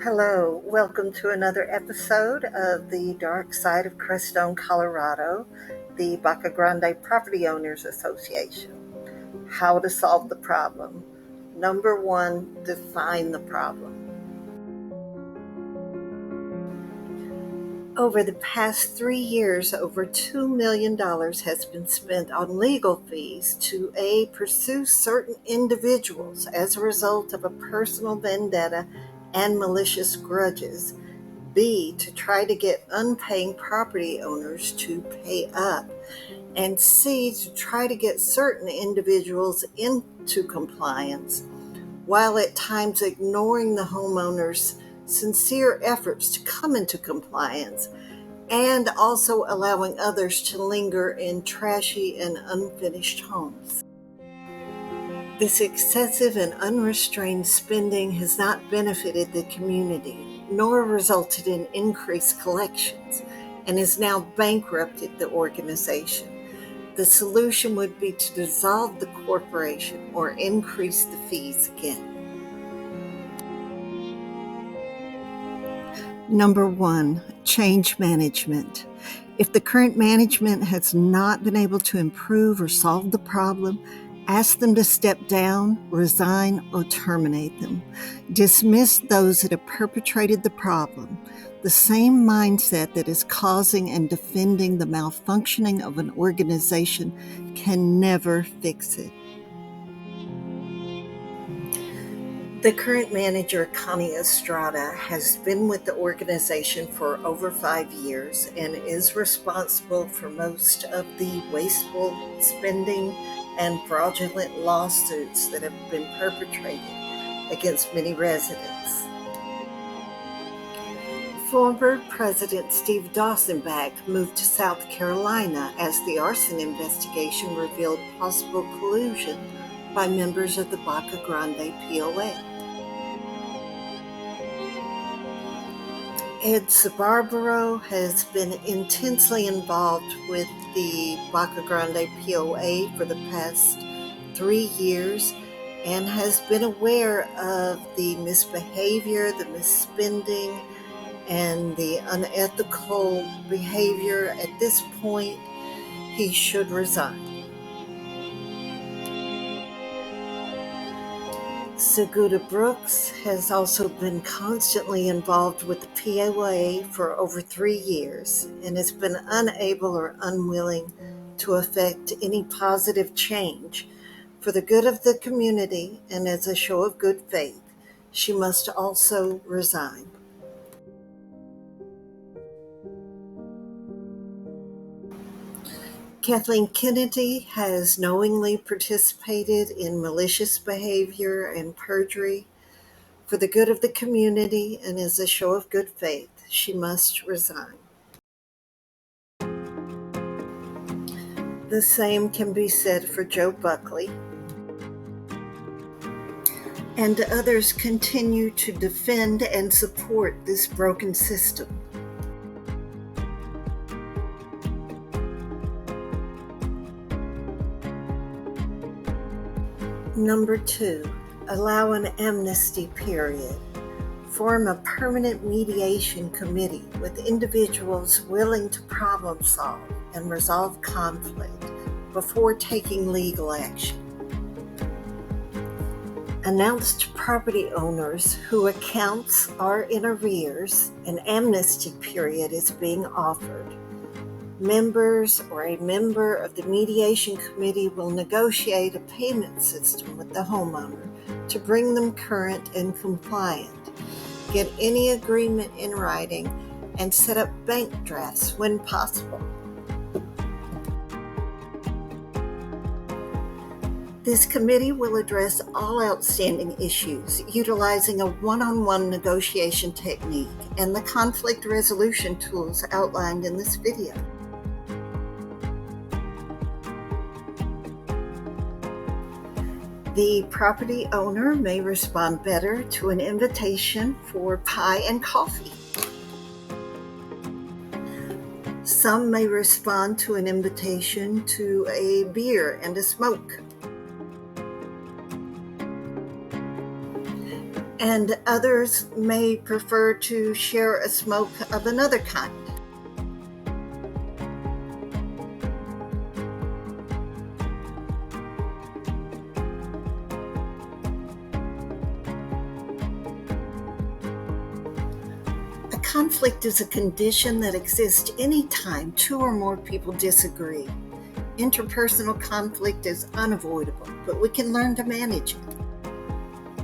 Hello, welcome to another episode of the Dark Side of Crestone, Colorado, the Baca Grande Property Owners Association. How to solve the problem. Number one, define the problem. Over the past 3 years, over $2 million has been spent on legal fees to A, pursue certain individuals as a result of a personal vendetta and malicious grudges, B, to try to get unpaying property owners to pay up, and C, to try to get certain individuals into compliance, while at times ignoring the homeowners' sincere efforts to come into compliance, and also allowing others to linger in trashy and unfinished homes. This excessive and unrestrained spending has not benefited the community, nor resulted in increased collections, and has now bankrupted the organization. The solution would be to dissolve the corporation or increase the fees again. Number one, change management. If the current management has not been able to improve or solve the problem, ask them to step down, resign, or terminate them. Dismiss those that have perpetrated the problem. The same mindset that is causing and defending the malfunctioning of an organization can never fix it. The current manager, Connie Estrada, has been with the organization for over 5 years and is responsible for most of the wasteful spending and fraudulent lawsuits that have been perpetrated against many residents. Former President Steve Dawsonback moved to South Carolina as the arson investigation revealed possible collusion by members of the Baca Grande POA. Ed Sabarbaro has been intensely involved with the Baca Grande POA for the past 3 years and has been aware of the misbehavior, the misspending, and the unethical behavior. At this point, he should resign. Seguda Brooks has also been constantly involved with the POA for over 3 years and has been unable or unwilling to effect any positive change. For the good of the community and as a show of good faith, she must also resign. Kathleen Kennedy has knowingly participated in malicious behavior and perjury. For the good of the community and as a show of good faith, she must resign. The same can be said for Joe Buckley. And others continue to defend and support this broken system. Number two, allow an amnesty period. Form a permanent mediation committee with individuals willing to problem solve and resolve conflict before taking legal action. Announce to property owners whose accounts are in arrears an amnesty period is being offered. Members or a member of the mediation committee will negotiate a payment system with the homeowner to bring them current and compliant, get any agreement in writing, and set up bank drafts when possible. This committee will address all outstanding issues utilizing a one-on-one negotiation technique and the conflict resolution tools outlined in this video. The property owner may respond better to an invitation for pie and coffee. Some may respond to an invitation to a beer and a smoke. and others may prefer to share a smoke of another kind. A conflict is a condition that exists anytime two or more people disagree. Interpersonal conflict is unavoidable, but we can learn to manage it.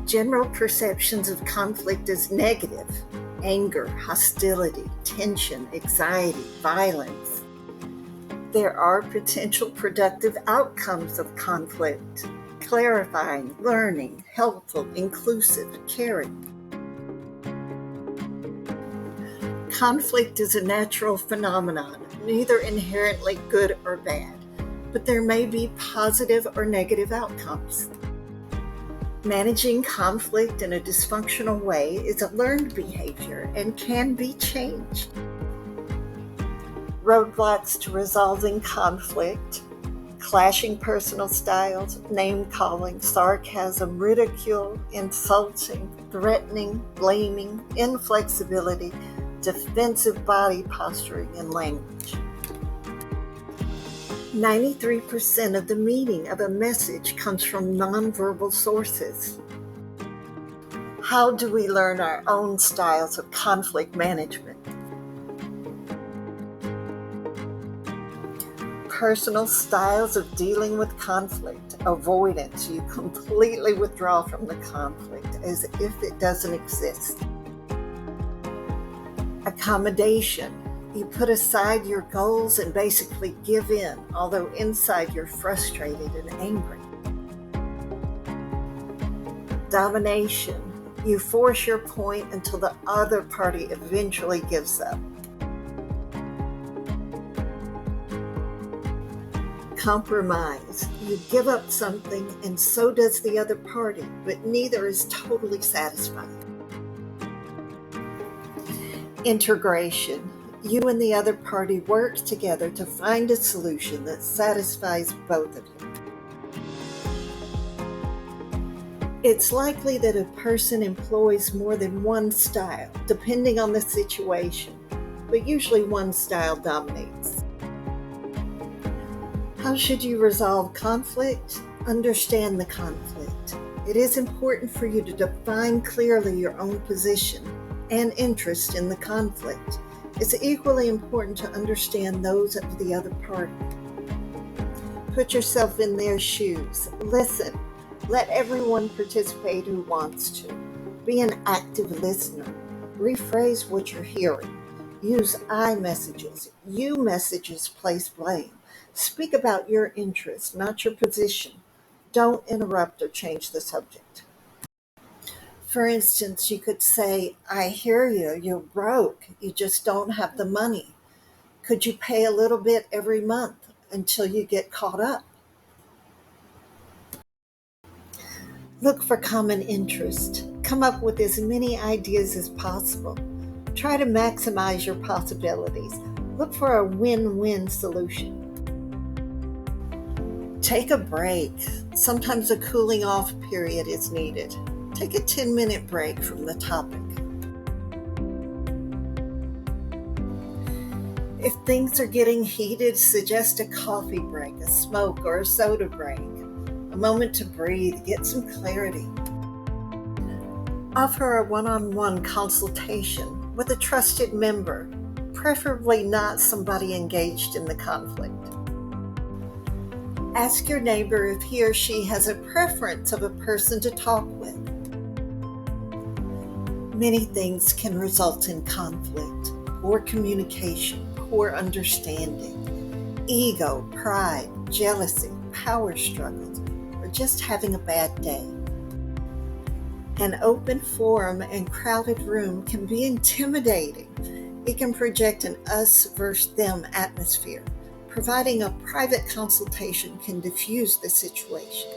General perceptions of conflict as negative: anger, hostility, tension, anxiety, violence. There are potential productive outcomes of conflict: clarifying, learning, helpful, inclusive, caring. Conflict is a natural phenomenon, neither inherently good or bad, but there may be positive or negative outcomes. Managing conflict in a dysfunctional way is a learned behavior and can be changed. Roadblocks to resolving conflict: clashing personal styles, name-calling, sarcasm, ridicule, insulting, threatening, blaming, inflexibility, defensive body posturing, and language. 93% of the meaning of a message comes from nonverbal sources. How do we learn our own styles of conflict management? Personal styles of dealing with conflict: avoidance: you completely withdraw from the conflict as if it doesn't exist. Accommodation: you put aside your goals and basically give in, although inside you're frustrated and angry. Domination: you force your point until the other party eventually gives up. Compromise: you give up something and so does the other party, but neither is totally satisfied. Integration: you and the other party work together to find a solution that satisfies both of you. It's likely that a person employs more than one style, depending on the situation, but usually one style dominates. How should you resolve conflict? Understand the conflict. It is important for you to define clearly your own position and interest in the conflict. It's equally important to understand those of the other party. Put yourself in their shoes. Listen. Let everyone participate who wants to. Be an active listener. Rephrase what you're hearing. Use I messages. You messages place blame. Speak about your interest, not your position. Don't interrupt or change the subject. For instance, you could say, I hear you, you're broke, you just don't have the money. Could you pay a little bit every month until you get caught up? Look for common interest. Come up with as many ideas as possible. Try to maximize your possibilities. Look for a win-win solution. Take a break. Sometimes a cooling off period is needed. Take a 10-minute break from the topic. If things are getting heated, suggest a coffee break, a smoke, or a soda break. A moment to breathe, get some clarity. Offer a one-on-one consultation with a trusted member, preferably not somebody engaged in the conflict. Ask your neighbor if he or she has a preference of a person to talk with. Many things can result in conflict: poor communication, poor understanding, ego, pride, jealousy, power struggles, or just having a bad day. An open forum and crowded room can be intimidating. It can project an us versus them atmosphere. Providing a private consultation can diffuse the situation.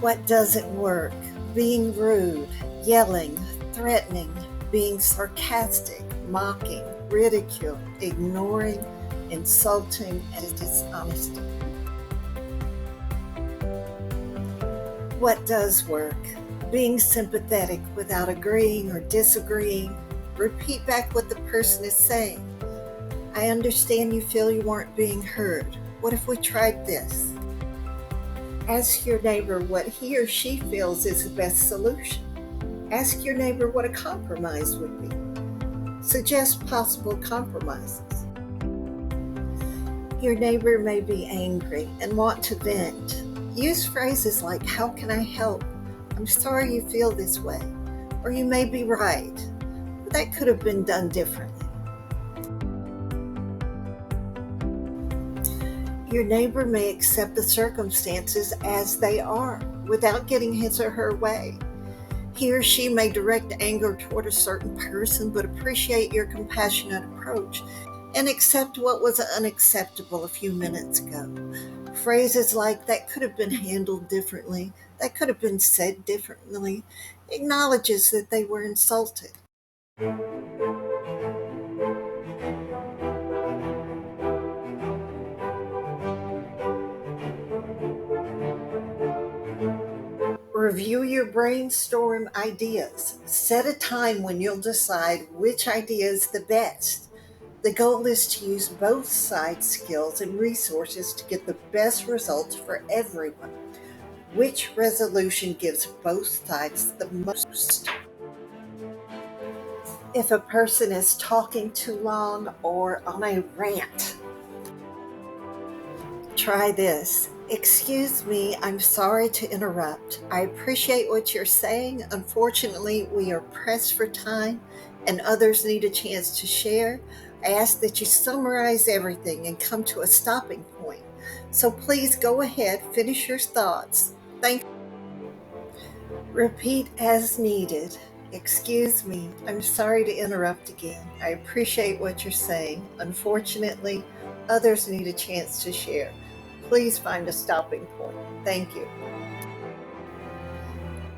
What doesn't work? Being rude, yelling, threatening, being sarcastic, mocking, ridicule, ignoring, insulting, and dishonesty. What does work? being sympathetic without agreeing or disagreeing. Repeat back what the person is saying. I understand you feel you weren't being heard. What if we tried this? Ask your neighbor what he or she feels is the best solution. Ask your neighbor what a compromise would be. Suggest possible compromises. Your neighbor may be angry and want to vent. Use phrases like, "How can I help? I'm sorry you feel this way." Or, "You may be right. That could have been done differently." Your neighbor may accept the circumstances as they are without getting his or her way. He or she may direct anger toward a certain person but appreciate your compassionate approach and accept what was unacceptable a few minutes ago. Phrases like, "That could have been handled differently," "That could have been said differently," acknowledges that they were insulted. Review your brainstorm ideas. Set a time when you'll decide which idea is the best. The goal is to use both sides' skills and resources to get the best results for everyone. Which resolution gives both sides the most? If a person is talking too long or on a rant, try this. "Excuse me, I'm sorry to interrupt. I appreciate what you're saying. Unfortunately, we are pressed for time and others need a chance to share. I ask that you summarize everything and come to a stopping point. So please go ahead, finish your thoughts. Thank you." Repeat as needed. "Excuse me, I'm sorry to interrupt again. I appreciate what you're saying. Unfortunately, others need a chance to share. Please find a stopping point. Thank you."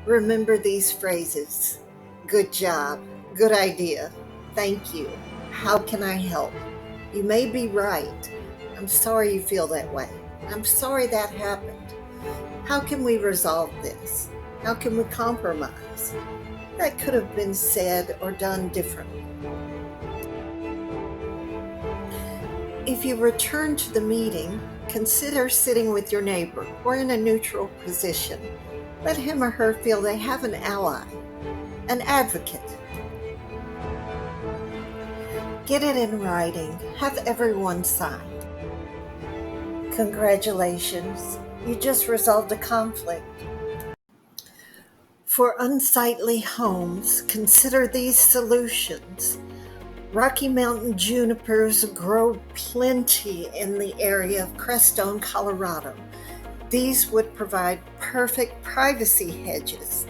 Remember these phrases. Good job. Good idea. Thank you. How can I help? You may be right. I'm sorry you feel that way. I'm sorry that happened. How can we resolve this? How can we compromise? That could have been said or done differently. If you return to the meeting, consider sitting with your neighbor or in a neutral position. Let him or her feel they have an ally, an advocate. Get it in writing. Have everyone sign. Congratulations, you just resolved a conflict. For unsightly homes, consider these solutions. Rocky Mountain junipers grow plenty in the area of Crestone, Colorado. These would provide perfect privacy hedges.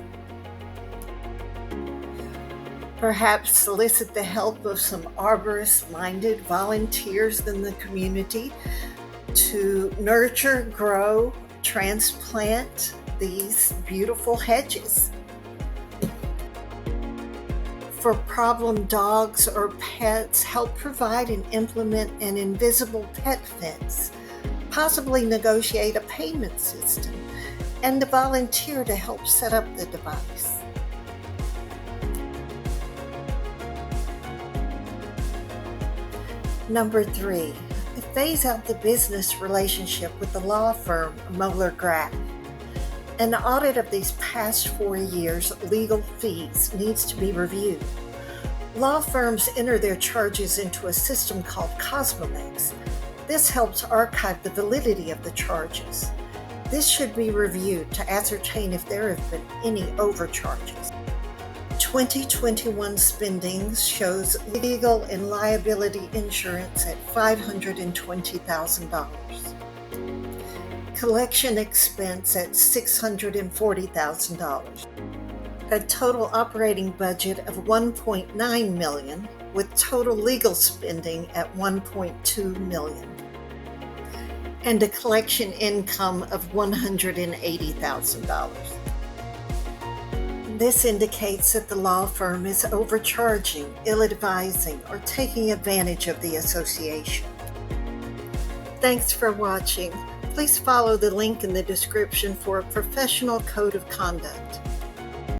Perhaps solicit the help of some arborist-minded volunteers in the community to nurture, grow, transplant these beautiful hedges. For problem dogs or pets, help provide and implement an invisible pet fence, possibly negotiate a payment system, and volunteer to help set up the device. Number 3, phase out the business relationship with the law firm Moeller Grande. An audit of these past 4 years' legal fees needs to be reviewed. Law firms enter their charges into a system called Cosmolex. This helps archive the validity of the charges. This should be reviewed to ascertain if there have been any overcharges. 2021 spending shows legal and liability insurance at $520,000. Collection expense at $640,000. A total operating budget of $1.9 million, with total legal spending at $1.2 million. And a collection income of $180,000. This indicates that the law firm is overcharging, ill-advising, or taking advantage of the association. Thanks for watching. Please follow the link in the description for a professional code of conduct.